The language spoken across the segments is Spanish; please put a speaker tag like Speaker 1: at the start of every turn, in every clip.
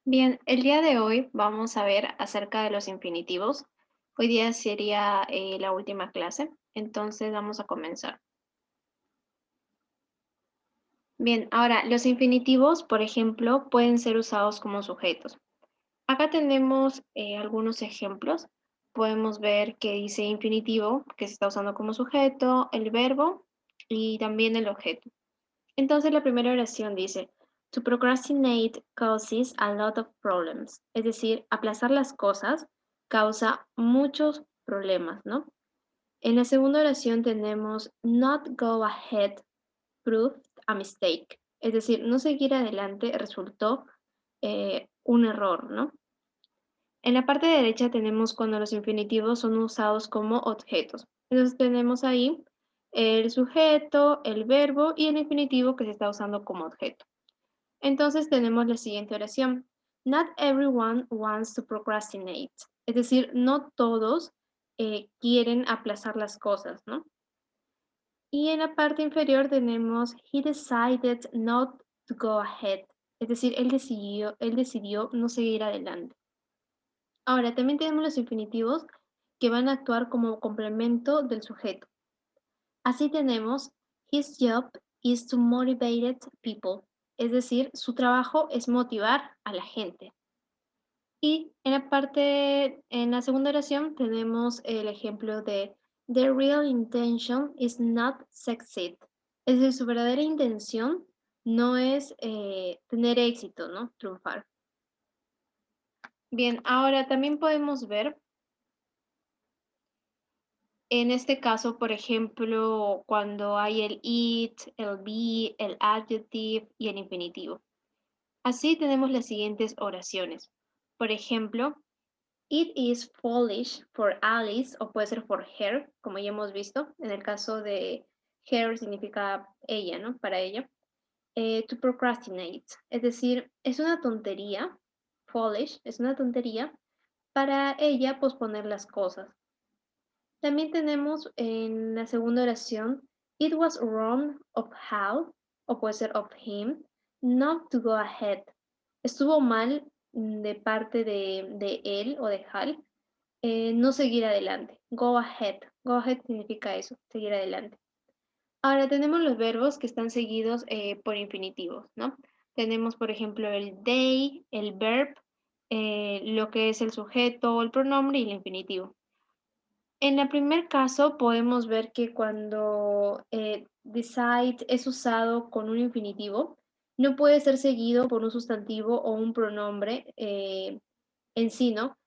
Speaker 1: Bien, el día de hoy vamos a ver acerca de los infinitivos. Hoy día sería la última clase, entonces vamos a comenzar. Bien, ahora los infinitivos, por ejemplo, pueden ser usados como sujetos. Acá tenemos algunos ejemplos. Podemos ver que dice infinitivo, que se está usando como sujeto, el verbo y también el objeto. Entonces la primera oración dice, to procrastinate causes a lot of problems. Es decir, aplazar las cosas causa muchos problemas, ¿no? En la segunda oración tenemos not go ahead proved a mistake. Es decir, no seguir adelante resultó un error, ¿no? En la parte derecha tenemos cuando los infinitivos son usados como objetos. Entonces tenemos ahí el sujeto, el verbo y el infinitivo que se está usando como objeto. Entonces tenemos la siguiente oración. Not everyone wants to procrastinate. Es decir, no todos quieren aplazar las cosas, ¿no? Y en la parte inferior tenemos he decided not to go ahead. Es decir, él decidió no seguir adelante. Ahora, también tenemos los infinitivos que van a actuar como complemento del sujeto. Así tenemos, his job is to motivate people, es decir, su trabajo es motivar a la gente. Y en la segunda oración tenemos el ejemplo de the real intention is not succeed, es decir, su verdadera intención no es tener éxito, ¿no? Triunfar. Bien, ahora también podemos ver en este caso, por ejemplo, cuando hay el it, el be, el adjective y el infinitivo. Así tenemos las siguientes oraciones. Por ejemplo, it is foolish for Alice, o puede ser for her, como ya hemos visto. En el caso de her significa ella, ¿no? Para ella. To procrastinate. Es decir, es una tontería, foolish, es una tontería para ella posponer las cosas. También tenemos en la segunda oración, it was wrong of Hal, o puede ser of him, not to go ahead. Estuvo mal de parte de él o de Hal no seguir adelante. Go ahead. Go ahead significa eso, seguir adelante. Ahora tenemos los verbos que están seguidos por infinitivos, ¿no? Tenemos, por ejemplo, el they, el verb, lo que es el sujeto, el pronombre y el infinitivo. En el primer caso podemos ver que cuando decide es usado con un infinitivo, no puede ser seguido por un sustantivo o un pronombre en sí, ¿no?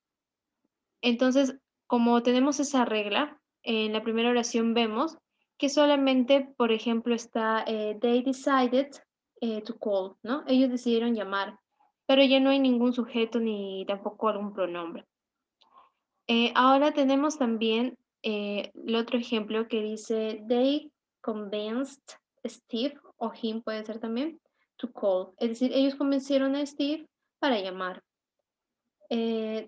Speaker 1: Entonces, como tenemos esa regla, en la primera oración vemos que solamente, por ejemplo, está they decided to call, ¿no? Ellos decidieron llamar, pero ya no hay ningún sujeto ni tampoco algún pronombre. Ahora tenemos también el otro ejemplo que dice, they convinced Steve, o him puede ser también, to call. Es decir, ellos convencieron a Steve para llamar.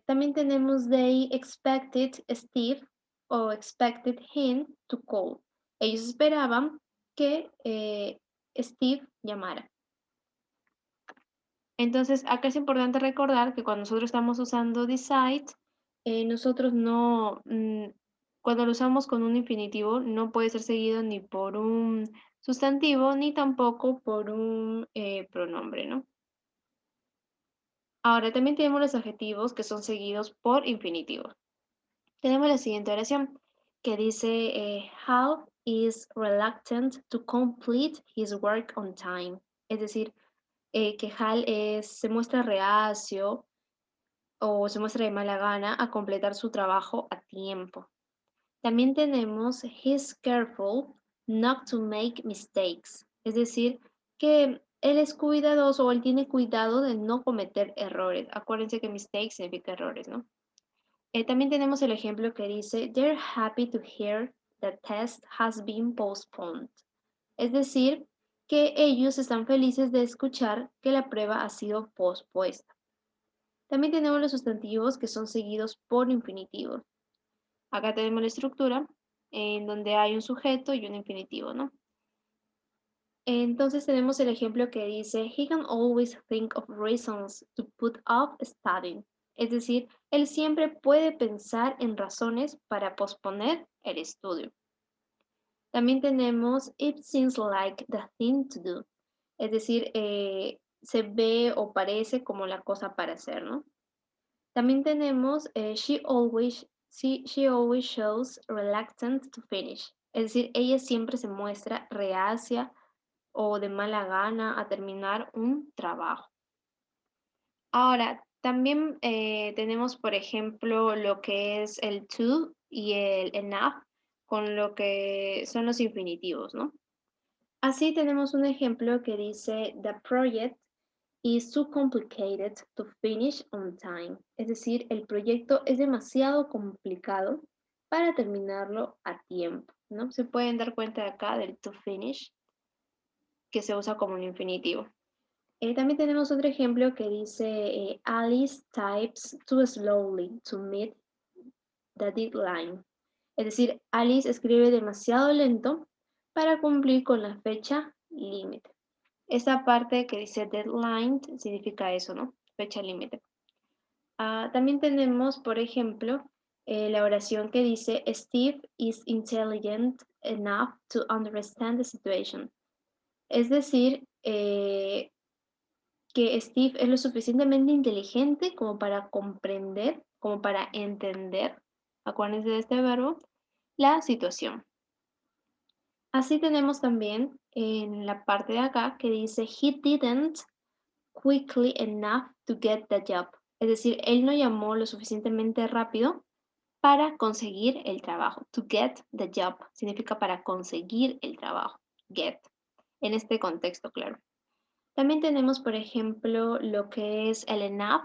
Speaker 1: También tenemos, they expected Steve o expected him to call. Ellos esperaban que Steve llamara. Entonces, acá es importante recordar que cuando nosotros estamos usando decide, nosotros no, cuando lo usamos con un infinitivo, no puede ser seguido ni por un sustantivo, ni tampoco por un pronombre, ¿no? Ahora, también tenemos los adjetivos que son seguidos por infinitivos. Tenemos la siguiente oración que dice, Hal is reluctant to complete his work on time. Es decir, que Hal se muestra reacio o se muestra de mala gana a completar su trabajo a tiempo. También tenemos he's careful not to make mistakes, es decir, que él es cuidadoso o él tiene cuidado de no cometer errores. Acuérdense que mistakes significa errores, ¿no? También tenemos el ejemplo que dice, they're happy to hear the test has been postponed. Es decir, que ellos están felices de escuchar que la prueba ha sido pospuesta. También tenemos los sustantivos que son seguidos por infinitivos. Acá tenemos la estructura en donde hay un sujeto y un infinitivo, ¿no? Entonces tenemos el ejemplo que dice, he can always think of reasons to put off studying. Es decir, él siempre puede pensar en razones para posponer el estudio. También tenemos, it seems like the thing to do. Es decir, se ve o parece como la cosa para hacer, ¿no? También tenemos, she always shows reluctant to finish. Es decir, ella siempre se muestra reacia o de mala gana a terminar un trabajo. Ahora, también tenemos, por ejemplo, lo que es el to y el enough con lo que son los infinitivos, ¿no? Así tenemos un ejemplo que dice, the project is too complicated to finish on time. Es decir, el proyecto es demasiado complicado para terminarlo a tiempo, ¿no? Se pueden dar cuenta de acá del to finish, que se usa como un infinitivo. También tenemos otro ejemplo que dice, Alice types too slowly to meet the deadline. Es decir, Alice escribe demasiado lento para cumplir con la fecha límite. Esa parte que dice deadline significa eso, ¿no? Fecha límite. También tenemos, por ejemplo, la oración que dice, Steve is intelligent enough to understand the situation. Es decir, que Steve es lo suficientemente inteligente como para comprender, como para entender, acuérdense de este verbo, la situación. Así tenemos también en la parte de acá que dice, he didn't quickly enough to get the job. Es decir, él no llamó lo suficientemente rápido para conseguir el trabajo. To get the job significa para conseguir el trabajo. Get. En este contexto, claro. También tenemos, por ejemplo, lo que es el enough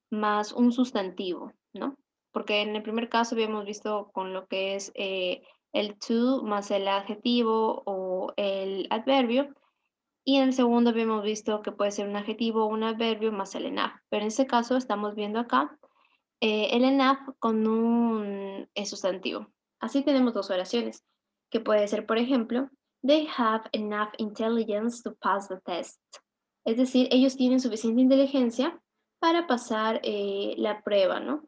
Speaker 1: más un sustantivo, ¿no? Porque en el primer caso habíamos visto con lo que es el to más el adjetivo o el adverbio, y en el segundo habíamos visto que puede ser un adjetivo o un adverbio más el enough. Pero en este caso estamos viendo acá el enough con un sustantivo. Así tenemos dos oraciones, que puede ser, por ejemplo, they have enough intelligence to pass the test. Es decir, ellos tienen suficiente inteligencia para pasar la prueba, ¿no?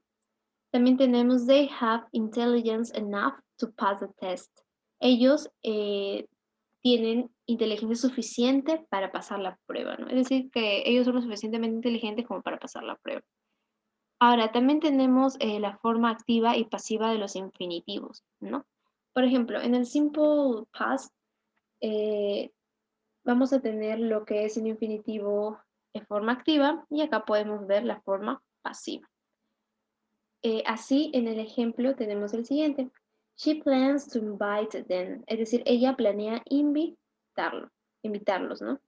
Speaker 1: También tenemos they have intelligence enough to pass the test. Ellos tienen inteligencia suficiente para pasar la prueba, ¿no? Es decir, que ellos son lo suficientemente inteligentes como para pasar la prueba. Ahora, también tenemos la forma activa y pasiva de los infinitivos, ¿no? Por ejemplo, en el simple past vamos a tener lo que es el infinitivo en forma activa y acá podemos ver la forma pasiva. Así, en el ejemplo tenemos el siguiente. She plans to invite them. Es decir, ella planea invitarlos, ¿no?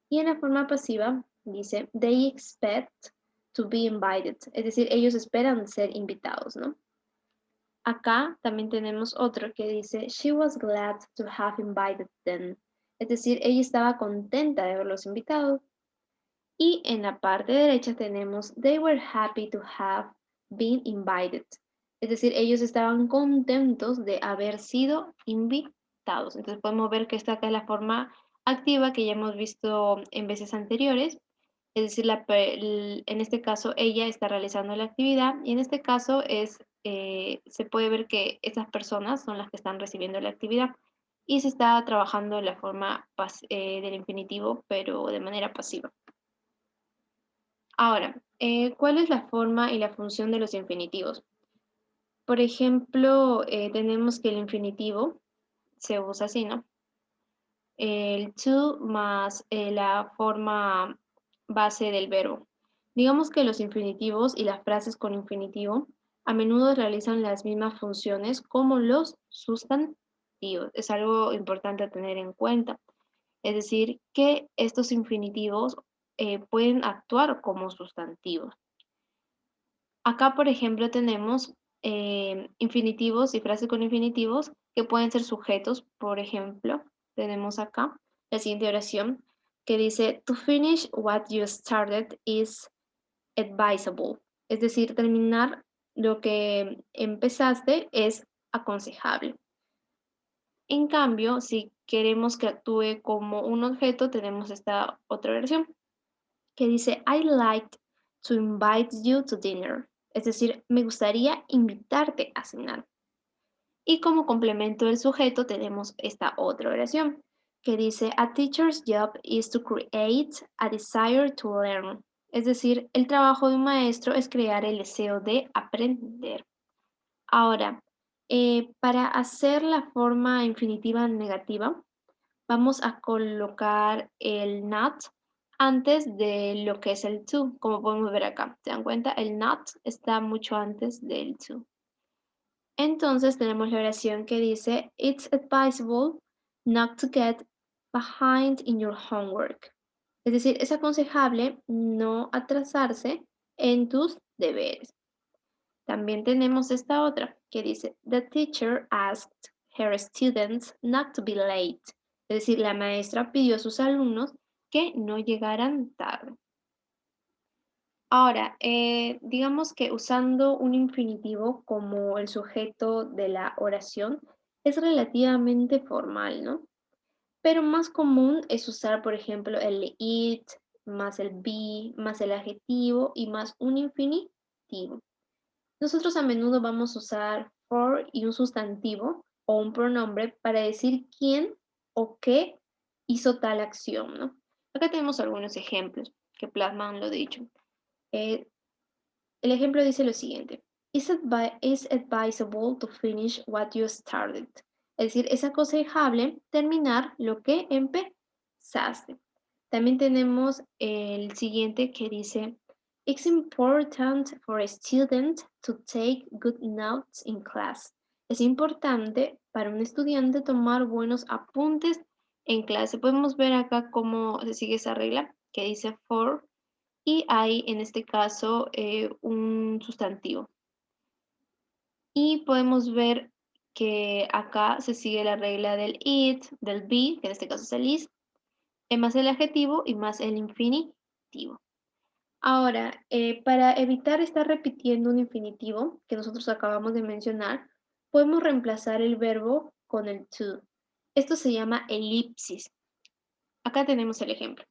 Speaker 1: Y en la forma pasiva dice, they expect to be invited. Es decir, ellos esperan ser invitados, ¿no? Acá también tenemos otro que dice, she was glad to have invited them. Es decir, ella estaba contenta de haberlos invitado. Y en la parte derecha tenemos, they were happy to have been invited. Es decir, ellos estaban contentos de haber sido invitados. Entonces podemos ver que esta acá es la forma activa que ya hemos visto en veces anteriores. Es decir, en este caso ella está realizando la actividad y en este caso se puede ver que esas personas son las que están recibiendo la actividad y se está trabajando en la forma del infinitivo, pero de manera pasiva. Ahora, ¿cuál es la forma y la función de los infinitivos? Por ejemplo, tenemos que el infinitivo se usa así, ¿no? El to más la forma base del verbo. Digamos que los infinitivos y las frases con infinitivo a menudo realizan las mismas funciones como los sustantivos. Es algo importante a tener en cuenta. Es decir, que estos infinitivos pueden actuar como sustantivos. Acá, por ejemplo, tenemos infinitivos y frases con infinitivos que pueden ser sujetos. Por ejemplo, tenemos acá la siguiente oración que dice, to finish what you started is advisable. Es decir, terminar lo que empezaste es aconsejable. En cambio, si queremos que actúe como un objeto, tenemos esta otra versión que dice I'd like to invite you to dinner. Es decir, me gustaría invitarte a cenar. Y como complemento del sujeto tenemos esta otra oración que dice A teacher's job is to create a desire to learn. Es decir, el trabajo de un maestro es crear el deseo de aprender. Ahora, para hacer la forma infinitiva negativa, vamos a colocar el not antes de lo que es el to, como podemos ver acá. ¿Se dan cuenta? El not está mucho antes del to. Entonces tenemos la oración que dice, It's advisable not to get behind in your homework. Es decir, es aconsejable no atrasarse en tus deberes. También tenemos esta otra que dice, The teacher asked her students not to be late. Es decir, la maestra pidió a sus alumnos que no llegaran tarde. Ahora, digamos que usando un infinitivo como el sujeto de la oración es relativamente formal, ¿no? Pero más común es usar, por ejemplo, el it, más el be, más el adjetivo y más un infinitivo. Nosotros a menudo vamos a usar for y un sustantivo o un pronombre para decir quién o qué hizo tal acción, ¿no? Acá tenemos algunos ejemplos que plasman lo dicho. Eh, el ejemplo dice lo siguiente. It's advisable to finish what you started. Es decir, es aconsejable terminar lo que empezaste. También tenemos el siguiente que dice, It's important for a student to take good notes in class. Es importante para un estudiante tomar buenos apuntes en clase. Podemos ver acá cómo se sigue esa regla que dice for y hay en este caso un sustantivo. Y podemos ver que acá se sigue la regla del it, del be, que en este caso es el is, más el adjetivo y más el infinitivo. Ahora, para evitar estar repitiendo un infinitivo que nosotros acabamos de mencionar, podemos reemplazar el verbo con el to. Esto se llama elipsis. Acá tenemos el ejemplo.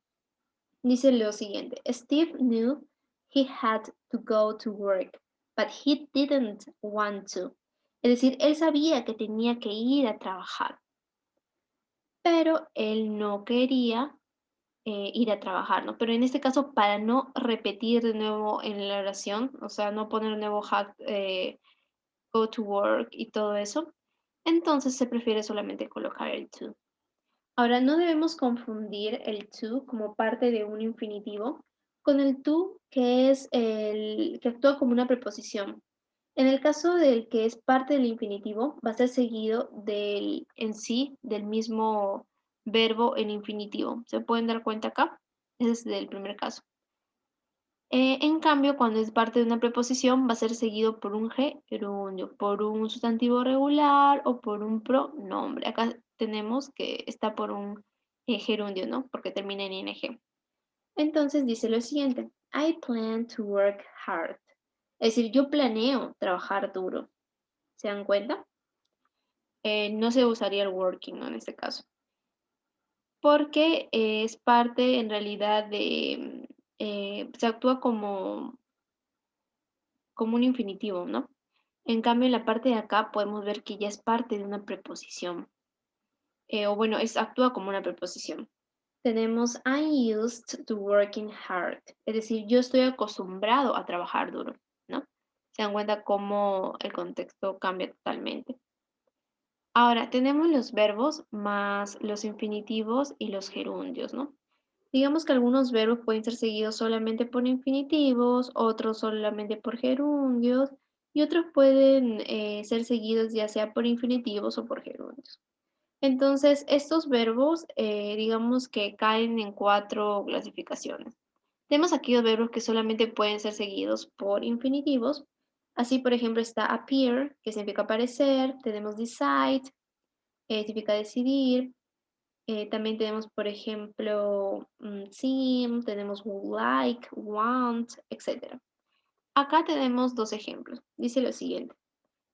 Speaker 1: Dice lo siguiente, Steve knew he had to go to work, but he didn't want to. Es decir, él sabía que tenía que ir a trabajar, pero él no quería ir a trabajar, ¿no? Pero en este caso, para no repetir de nuevo en la oración, o sea, no poner nuevo go to work y todo eso, entonces se prefiere solamente colocar el to. Ahora, no debemos confundir el to como parte de un infinitivo con el to que es el que actúa como una preposición. En el caso del que es parte del infinitivo, va a ser seguido del en sí, del mismo verbo en infinitivo. ¿Se pueden dar cuenta acá? Ese es el primer caso. En cambio, cuando es parte de una preposición, va a ser seguido por un gerundio, por un sustantivo regular o por un pronombre. Acá tenemos que está por un gerundio, ¿no? Porque termina en ing. Entonces dice lo siguiente, I plan to work hard. Es decir, yo planeo trabajar duro. ¿Se dan cuenta? No se usaría el working, ¿no? En este caso. Porque es parte en realidad de, se actúa como un infinitivo, ¿no? En cambio, en la parte de acá podemos ver que ya es parte de una preposición. O bueno, actúa como una preposición. Tenemos I'm used to working hard. Es decir, yo estoy acostumbrado a trabajar duro, ¿no? Se dan cuenta cómo el contexto cambia totalmente. Ahora, tenemos los verbos más los infinitivos y los gerundios, ¿no? Digamos que algunos verbos pueden ser seguidos solamente por infinitivos, otros solamente por gerundios y otros pueden ser seguidos ya sea por infinitivos o por gerundios. Entonces, estos verbos, digamos que caen en 4 clasificaciones. Tenemos aquí los verbos que solamente pueden ser seguidos por infinitivos. Así, por ejemplo, está appear, que significa aparecer. Tenemos decide, significa decidir. También tenemos, por ejemplo, seem, tenemos would like, want, etc. Acá tenemos 2 ejemplos. Dice lo siguiente.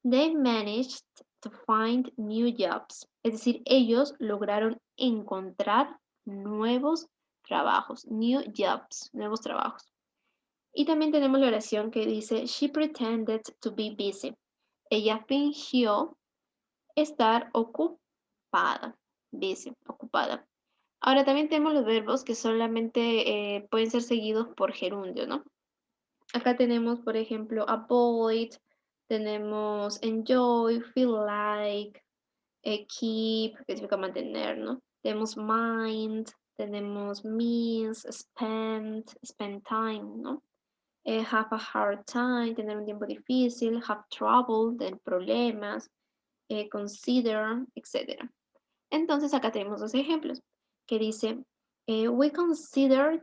Speaker 1: They managed to find new jobs. Es decir, ellos lograron encontrar nuevos trabajos, new jobs, nuevos trabajos. Y también tenemos la oración que dice, she pretended to be busy. Ella fingió estar ocupada, busy, ocupada. Ahora también tenemos los verbos que solamente pueden ser seguidos por gerundio, ¿no? Acá tenemos, por ejemplo, avoid, tenemos enjoy, feel like, keep, que significa mantener, ¿no? Tenemos mind, tenemos miss, spend time, ¿no? Have a hard time, tener un tiempo difícil, have trouble, tener problemas, consider, etc. Entonces acá tenemos dos ejemplos que dice, we considered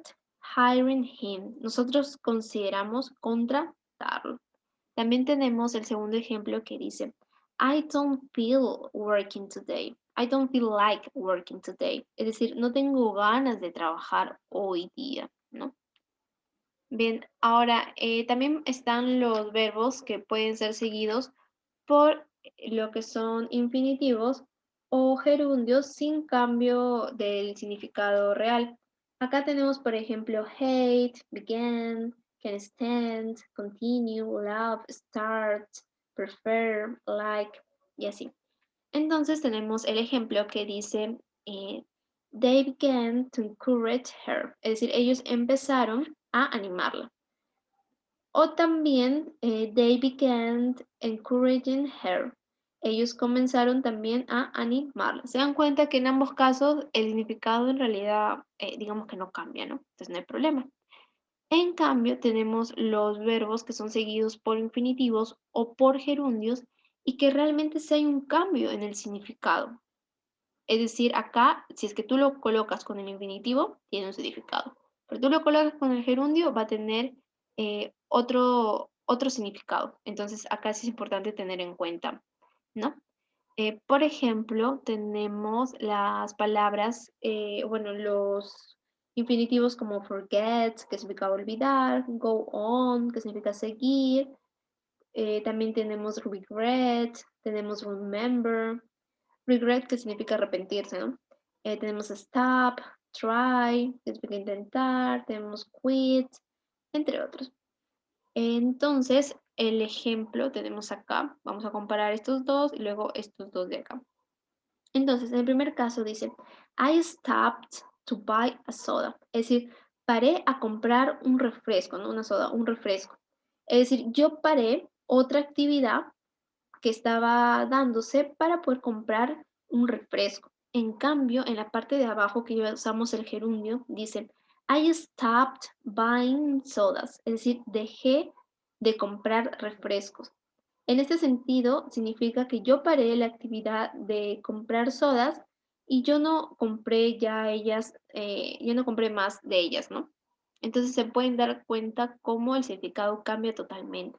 Speaker 1: hiring him. Nosotros consideramos contratarlo. También tenemos el segundo ejemplo que dice, I don't feel working today. I don't feel like working today. Es decir, no tengo ganas de trabajar hoy día, ¿no? Bien, ahora también están los verbos que pueden ser seguidos por lo que son infinitivos o gerundios sin cambio del significado real. Acá tenemos, por ejemplo, hate, begin, can stand, continue, love, start, prefer, like y así. Entonces tenemos el ejemplo que dice, they began to encourage her, es decir, ellos empezaron a animarla. O también, they began encouraging her. Ellos comenzaron también a animarla. Se dan cuenta que en ambos casos el significado en realidad, digamos que no cambia, ¿no? Entonces no hay problema. En cambio, tenemos los verbos que son seguidos por infinitivos o por gerundios y que realmente sí hay un cambio en el significado. Es decir, acá, si es que tú lo colocas con el infinitivo, tiene un significado. Pero tú lo colocas con el gerundio, va a tener otro significado. Entonces, acá sí es importante tener en cuenta, ¿no? Por ejemplo, tenemos las palabras, bueno, los infinitivos como forget, que significa olvidar, go on, que significa seguir. También tenemos regret, tenemos remember, regret, que significa arrepentirse, ¿no? Tenemos stop, try, que significa intentar, tenemos quit, entre otros. Entonces, el ejemplo tenemos acá. Vamos a comparar estos dos y luego estos dos de acá. Entonces, en el primer caso dice, I stopped to buy a soda. Es decir, paré a comprar un refresco, no una soda, un refresco. Es decir, yo paré otra actividad que estaba dándose para poder comprar un refresco. En cambio, en la parte de abajo que ya usamos el gerundio, dice, I stopped buying sodas, es decir, dejé de comprar refrescos. En este sentido, significa que yo paré la actividad de comprar sodas y yo no compré ya ellas, yo no compré más de ellas, ¿no? Entonces se pueden dar cuenta cómo el significado cambia totalmente.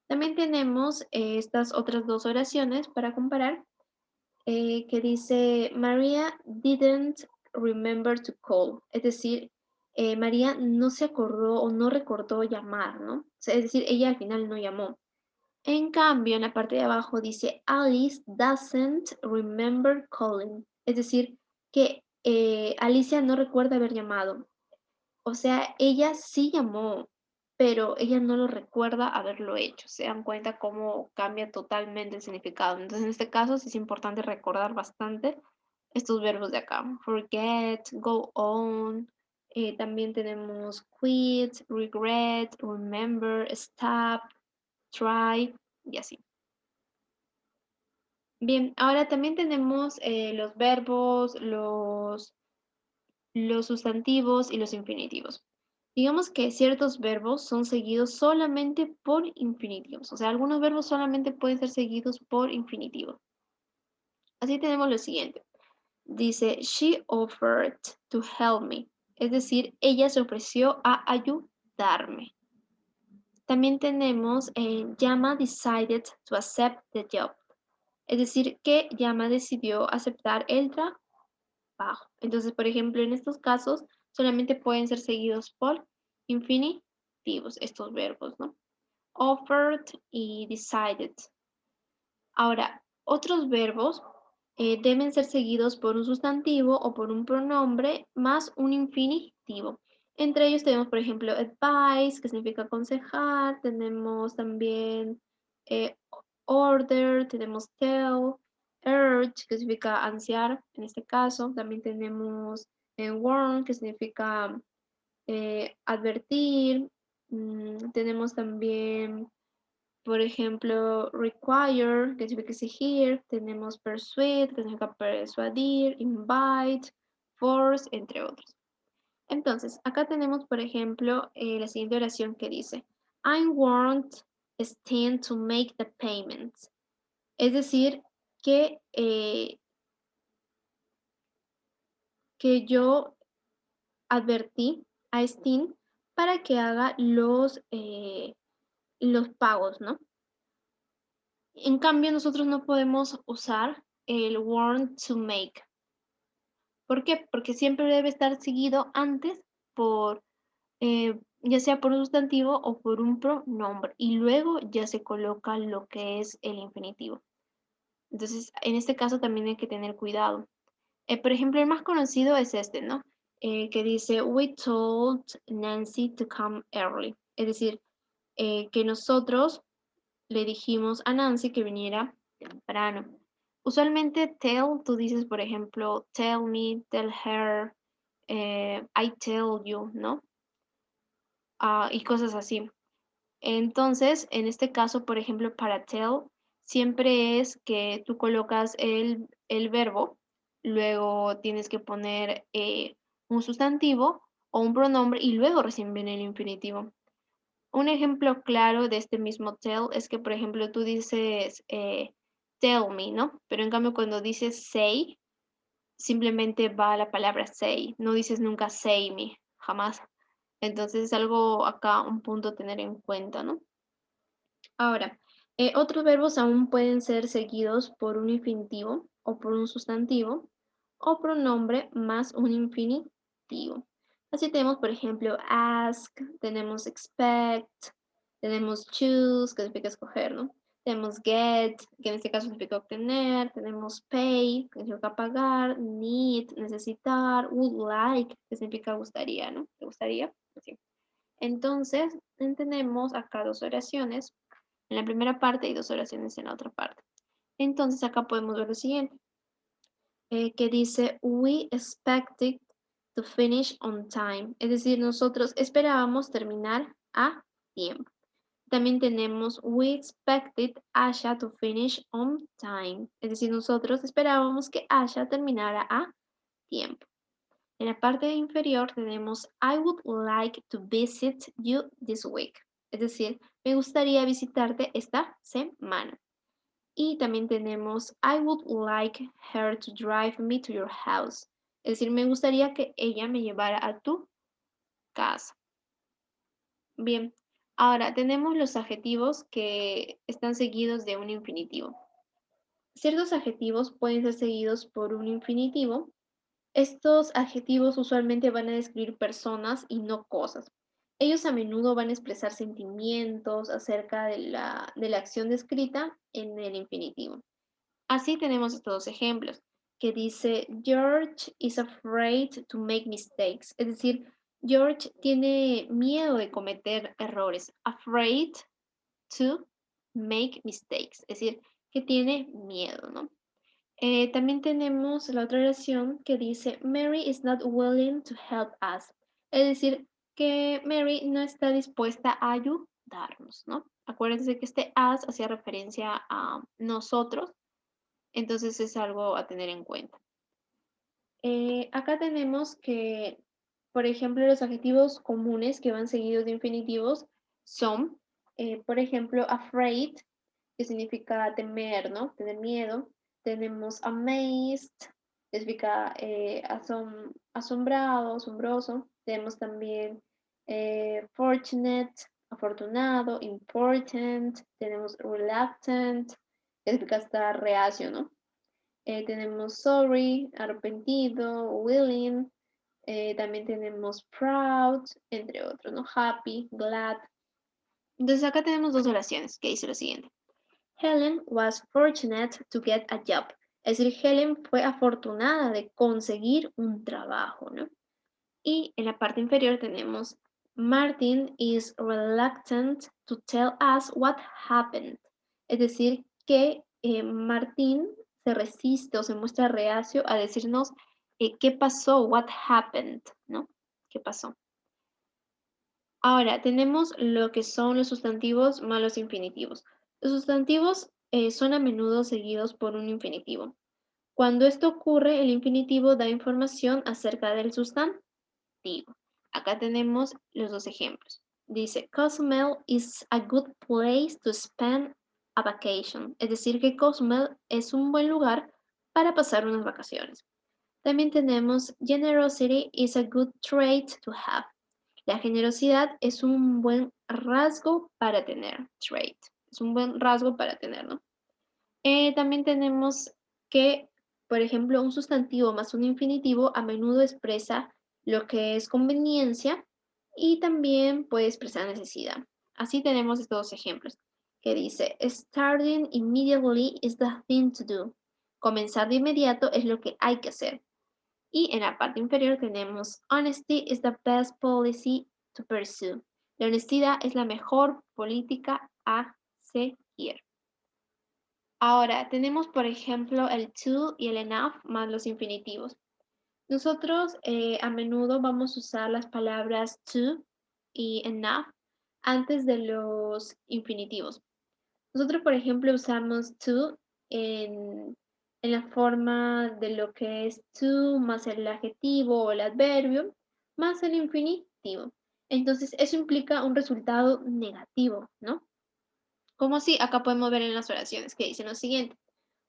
Speaker 1: También tenemos estas otras dos oraciones para comparar, que dice, María didn't remember to call, es decir, María no se acordó o no recordó llamar, ¿no? O sea, es decir, ella al final no llamó. En cambio, en la parte de abajo dice, Alice doesn't remember calling, es decir, que Alicia no recuerda haber llamado. O sea, ella sí llamó, pero ella no lo recuerda haberlo hecho. Se dan cuenta cómo cambia totalmente el significado. Entonces, en este caso, sí es importante recordar bastante estos verbos de acá. Forget, go on. También tenemos quit, regret, remember, stop, try y así. Bien, ahora también tenemos los verbos, los sustantivos y los infinitivos. Digamos que ciertos verbos son seguidos solamente por infinitivos. O sea, algunos verbos solamente pueden ser seguidos por infinitivos. Así tenemos lo siguiente. Dice, she offered to help me. Es decir, ella se ofreció a ayudarme. También tenemos, Yama decided to accept the job. Es decir, que Yama decidió aceptar el trabajo. Entonces, por ejemplo, en estos casos solamente pueden ser seguidos por infinitivos, estos verbos, ¿no? Offered y decided. Ahora, otros verbos deben ser seguidos por un sustantivo o por un pronombre más un infinitivo. Entre ellos tenemos, por ejemplo, advice, que significa aconsejar, tenemos también eh, order, tenemos tell, urge, que significa ansiar, en este caso, también tenemos warn, que significa advertir, tenemos también por ejemplo, require, que significa exigir, tenemos persuade, que significa persuadir, invite, force, entre otros. Entonces, acá tenemos, por ejemplo, la siguiente oración que dice, I want Stan to make the payments. Es decir, que yo advertí a Stan para que haga los pagos, ¿no? En cambio, nosotros no podemos usar el want to make. ¿Por qué? Porque siempre debe estar seguido antes por, ya sea por un sustantivo o por un pronombre. Y luego ya se coloca lo que es el infinitivo. Entonces, en este caso también hay que tener cuidado. Por ejemplo, el más conocido es este, ¿no? Que dice, we told Nancy to come early. Es decir, que nosotros le dijimos a Nancy que viniera temprano. Usualmente tell, tú dices, por ejemplo, tell me, tell her, I tell you, ¿no? Y cosas así. Entonces, en este caso, por ejemplo, para tell, siempre es que tú colocas el verbo, luego tienes que poner un sustantivo o un pronombre y luego recién viene el infinitivo. Un ejemplo claro de este mismo tell es que, por ejemplo, tú dices tell me, ¿no? Pero en cambio cuando dices say, simplemente va la palabra say, no dices nunca say me, jamás. Entonces es algo acá, un punto a tener en cuenta, ¿no? Ahora, otros verbos aún pueden ser seguidos por un infinitivo o por un sustantivo o pronombre más un infinitivo. Así tenemos, por ejemplo, ask, tenemos expect, tenemos choose, que significa escoger, ¿no? Tenemos get, que en este caso significa obtener, tenemos pay, que significa pagar, need, necesitar, would like, que significa gustaría, ¿no? ¿Te gustaría? Así. Entonces, tenemos acá dos oraciones en la primera parte y dos oraciones en la otra parte. Entonces, acá podemos ver lo siguiente, que dice, we expected to finish on time. Es decir, nosotros esperábamos terminar a tiempo. También tenemos, we expected Asha to finish on time. Es decir, nosotros esperábamos que Asha terminara a tiempo. En la parte inferior tenemos I would like to visit you this week. Es decir, me gustaría visitarte esta semana. Y también tenemos I would like her to drive me to your house. Es decir, me gustaría que ella me llevara a tu casa. Bien, ahora tenemos los adjetivos que están seguidos de un infinitivo. Ciertos adjetivos pueden ser seguidos por un infinitivo. Estos adjetivos usualmente van a describir personas y no cosas. Ellos a menudo van a expresar sentimientos acerca de la acción descrita en el infinitivo. Así tenemos estos dos ejemplos, que dice George is afraid to make mistakes. Es decir, George tiene miedo de cometer errores. Afraid to make mistakes. Es decir, que tiene miedo, ¿no? También tenemos la otra oración que dice, Mary is not willing to help us. Es decir, que Mary no está dispuesta a ayudarnos, ¿no? Acuérdense que este us hacía referencia a nosotros, entonces es algo a tener en cuenta. Acá tenemos que, por ejemplo, los adjetivos comunes que van seguidos de infinitivos son, por ejemplo, afraid, que significa temer, ¿no? Tener miedo. Tenemos amazed, que significa asombrado, asombroso. Tenemos también fortunate, afortunado, important. Tenemos reluctant, que significa estar reacio, ¿no? Tenemos sorry, arrepentido, willing. También tenemos proud, entre otros, ¿no? Happy, glad. Entonces acá tenemos dos oraciones que dice lo siguiente. Helen was fortunate to get a job. Es decir, Helen fue afortunada de conseguir un trabajo, ¿no? Y en la parte inferior tenemos Martin is reluctant to tell us what happened. Es decir, que Martín se resiste o se muestra reacio a decirnos qué pasó, what happened, ¿no? ¿Qué pasó? Ahora, tenemos lo que son los sustantivos más los infinitivos. Los sustantivos son a menudo seguidos por un infinitivo. Cuando esto ocurre, el infinitivo da información acerca del sustantivo. Acá tenemos los dos ejemplos. Dice, Cozumel is a good place to spend a vacation. Es decir, que Cozumel es un buen lugar para pasar unas vacaciones. También tenemos, generosity is a good trait to have. La generosidad es un buen rasgo para tener, trait. Es un buen rasgo para tener, ¿no? También tenemos que, por ejemplo, un sustantivo más un infinitivo a menudo expresa lo que es conveniencia y también puede expresar necesidad. Así tenemos estos dos ejemplos, que dice, starting immediately is the thing to do. Comenzar de inmediato es lo que hay que hacer. Y en la parte inferior tenemos, honesty is the best policy to pursue. La honestidad es la mejor política a seguir. Ahora, tenemos por ejemplo el to y el enough más los infinitivos. Nosotros a menudo vamos a usar las palabras to y enough antes de los infinitivos. Nosotros, por ejemplo, usamos to en la forma de lo que es to más el adjetivo o el adverbio más el infinitivo. Entonces, eso implica un resultado negativo, ¿no? Como así, acá podemos ver en las oraciones que dicen lo siguiente.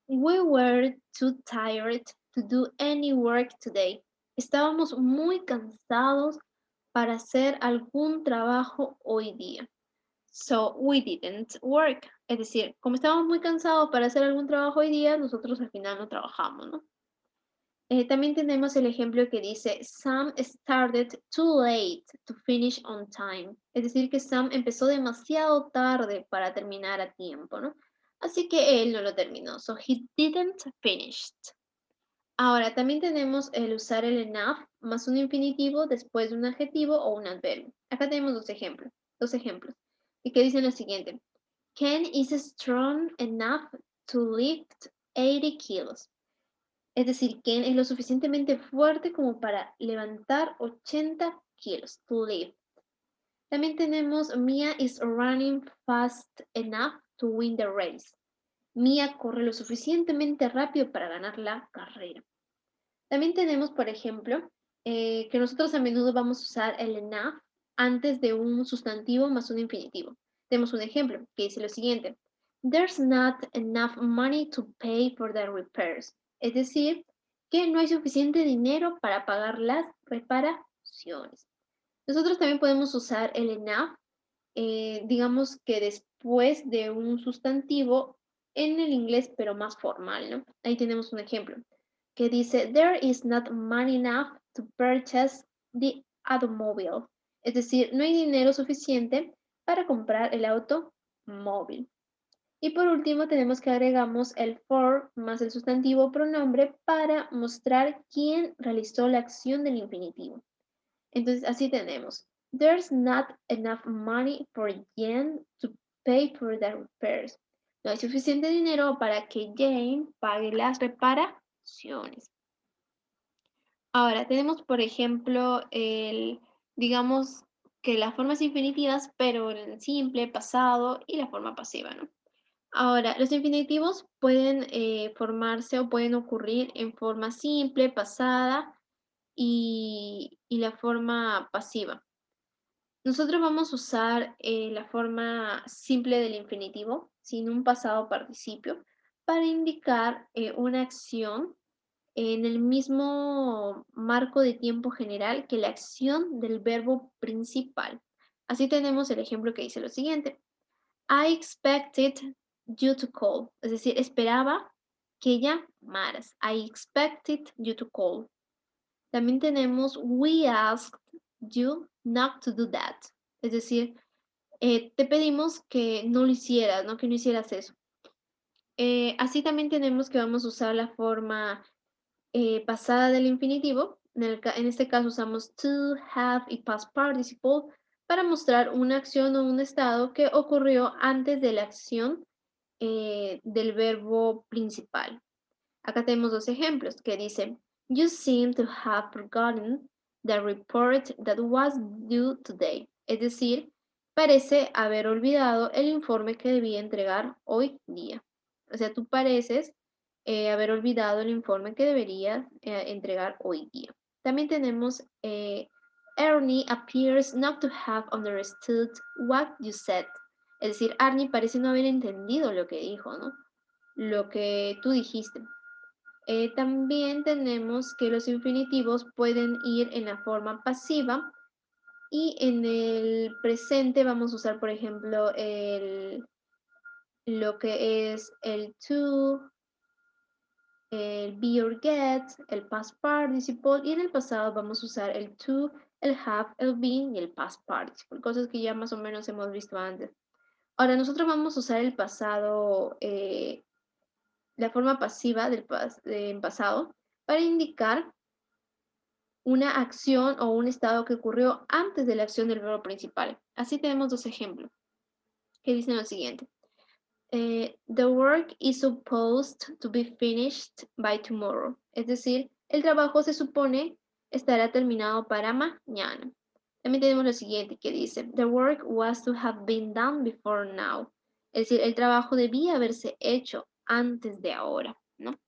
Speaker 1: We were too tired to do any work today. Estábamos muy cansados para hacer algún trabajo hoy día. So we didn't work. Es decir, como estábamos muy cansados para hacer algún trabajo hoy día, nosotros al final no trabajamos, ¿no? También tenemos el ejemplo que dice, Sam started too late to finish on time. Es decir, que Sam empezó demasiado tarde para terminar a tiempo, ¿no? Así que él no lo terminó. So he didn't finish. Ahora, también tenemos el usar el enough más un infinitivo después de un adjetivo o un adverbio. Acá tenemos dos ejemplos, y que dicen lo siguiente. Ken is strong enough to lift 80 kilos. Es decir, Ken es lo suficientemente fuerte como para levantar 80 kilos, to lift. También tenemos Mia is running fast enough to win the race. Mia corre lo suficientemente rápido para ganar la carrera. También tenemos, por ejemplo, que nosotros a menudo vamos a usar el enough antes de un sustantivo más un infinitivo. Tenemos un ejemplo que dice lo siguiente. There's not enough money to pay for the repairs. Es decir, que no hay suficiente dinero para pagar las reparaciones. Nosotros también podemos usar el enough, digamos que después de un sustantivo en el inglés, pero más formal, ¿no? Ahí tenemos un ejemplo que dice, there is not money enough to purchase the automobile. Es decir, no hay dinero suficiente para comprar el automóvil. Y por último tenemos que agregamos el for más el sustantivo pronombre para mostrar quién realizó la acción del infinitivo. Entonces así tenemos, there's not enough money for Jen to pay for the repairs. No hay suficiente dinero para que Jane pague las reparaciones. Ahora, tenemos, por ejemplo, digamos que las formas infinitivas, pero el simple, pasado y la forma pasiva, ¿no? Ahora, los infinitivos pueden formarse o pueden ocurrir en forma simple, pasada y la forma pasiva. Nosotros vamos a usar la forma simple del infinitivo, sin un pasado participio, para indicar una acción en el mismo marco de tiempo general que la acción del verbo principal. Así tenemos el ejemplo que dice lo siguiente. I expected you to call. Es decir, esperaba que llamaras. I expected you to call. También tenemos we asked you not to do that. Es decir, te pedimos que no lo hicieras, ¿no? Que no hicieras eso. Así también tenemos que vamos a usar la forma pasada del infinitivo. En este caso usamos to, have y past participle para mostrar una acción o un estado que ocurrió antes de la acción del verbo principal. Acá tenemos dos ejemplos que dicen, you seem to have forgotten the report that was due today. Es decir, parece haber olvidado el informe que debía entregar hoy día. O sea, tú pareces haber olvidado el informe que deberías entregar hoy día. También tenemos Ernie appears not to have understood what you said. Es decir, Arnie parece no haber entendido lo que dijo, ¿no? Lo que tú dijiste. También tenemos que los infinitivos pueden ir en la forma pasiva y en el presente vamos a usar, por ejemplo, lo que es el to, el be or get, el past participle, y en el pasado vamos a usar el to, el have, el been y el past participle, cosas que ya más o menos hemos visto antes. Ahora nosotros vamos a usar el pasado, la forma pasiva en pasado para indicar una acción o un estado que ocurrió antes de la acción del verbo principal. Así tenemos dos ejemplos que dicen lo siguiente. The work is supposed to be finished by tomorrow. Es decir, el trabajo se supone estará terminado para mañana. También tenemos lo siguiente que dice, the work was to have been done before now. Es decir, el trabajo debía haberse hecho antes de ahora, ¿no?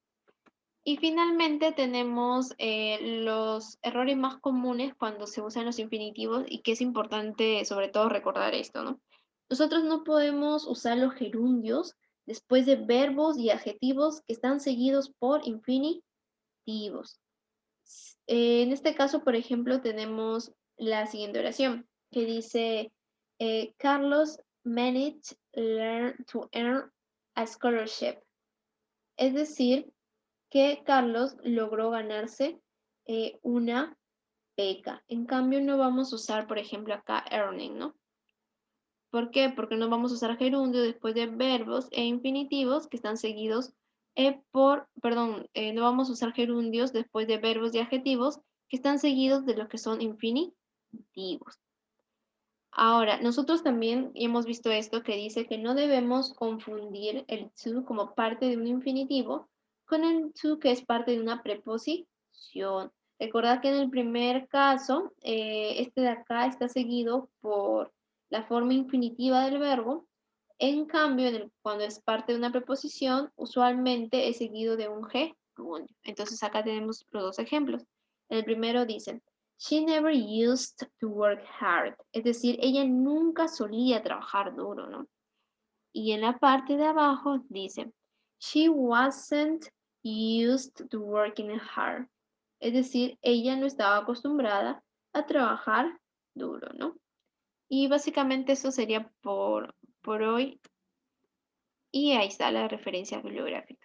Speaker 1: Y finalmente tenemos los errores más comunes cuando se usan los infinitivos y que es importante sobre todo recordar esto, ¿no? Nosotros no podemos usar los gerundios después de verbos y adjetivos que están seguidos por infinitivos. En este caso, por ejemplo, tenemos la siguiente oración que dice, Carlos managed to earn a scholarship. Es decir, que Carlos logró ganarse una beca. En cambio, no vamos a usar, por ejemplo, acá earning, ¿no? ¿Por qué? Porque no vamos a usar gerundio después de verbos e infinitivos que están seguidos no vamos a usar gerundios después de verbos y adjetivos que están seguidos de lo que son infinitivos. Ahora, nosotros también hemos visto esto que dice que no debemos confundir el to como parte de un infinitivo con el to que es parte de una preposición. Recordad que en el primer caso, este de acá está seguido por la forma infinitiva del verbo. En cambio, cuando es parte de una preposición, usualmente es seguido de un gerundio. Entonces acá tenemos los dos ejemplos. En el primero dice, she never used to work hard. Es decir, ella nunca solía trabajar duro, ¿no? Y en la parte de abajo dice, she wasn't used to working hard. Es decir, ella no estaba acostumbrada a trabajar duro, ¿no? Y básicamente eso sería por hoy. Y ahí está la referencia bibliográfica.